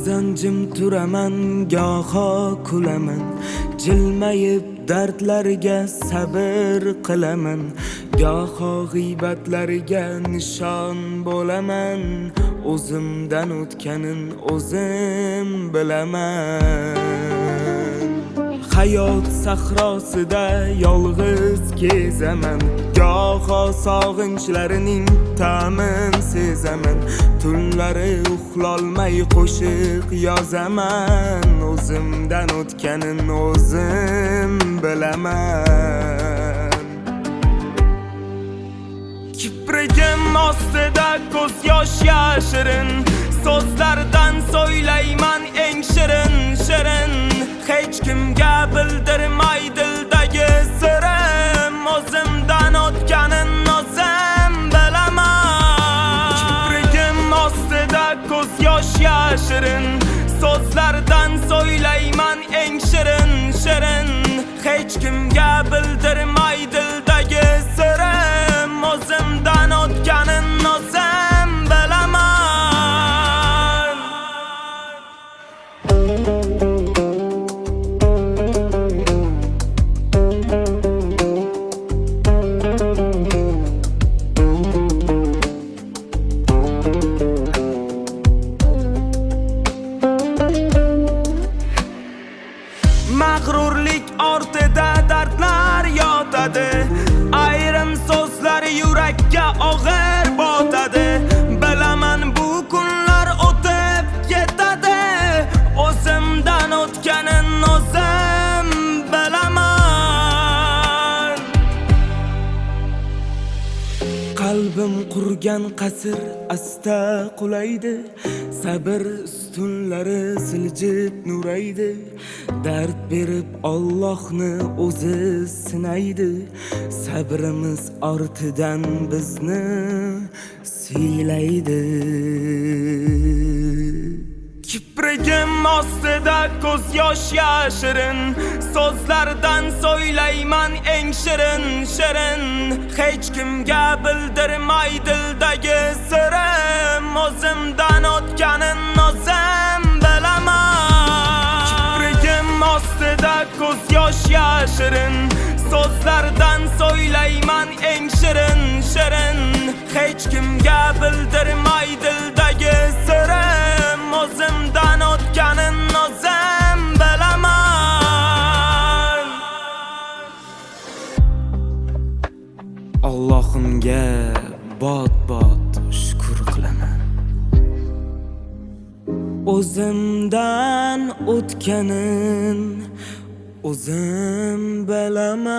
Ba'zan jim turaman, goho kulaman, jilmayib dardlarga sabr qilaman, goho g'iybatlarga nishon bo'laman, o'zimdan o'tganin o'zim bilaman. Hayot sahrosida yolg'iz kezaman, goho sog'inchlarining ta'min sezaman, tunlari uxlolmay qo'shiq yozaman, o'zimdan o'tganin o'zim bilaman. Kiprigim ostida ko'z yosh yashirin, so'zlardan so'ylayman eng shirin shirin, hech kimga bildirmay dildagi sirim, o'zimdan o'tganin o'zim bilaman. Kiprigim ostida ko'z yosh yashirin, so'zlardan so'ylayman eng shirin shirin, hech kimga bildirmay dildagi sirim, o'zimdan o'tganin o'zim bilaman. Mag'rurlik ortida dardlar yotadi, ayrim so'zlar yurakka og'ir botadi. Bilaman bu kunlar o'tib ketadi, o'zimdan o'tganin o'zim bilaman. Qalbim qurgan qasr asta qulaydi, sabr ustunlari siljib nuraydi, dard berib Allohni o'zi sinaydi, sabrimiz ortidan bizni siylaydi. Kiprigim ostida ko'z yosh yashirin, so'zlardan so'ylayman eng shirin shirin, hech kimga bildirmay dildagi sirim, o'zimdan o'tganin o'zim bilaman. Kiprigim ostida ko'z yosh yashirin, so'zlardan so'ylayman eng shirin shirin, hech kimga bildirmay dildagi sirim, o'zimdan o'tganin o'zim bilaman. Allohimga bot-bot shukr qilaman, o'zimdan o'tganin o'zim bilaman.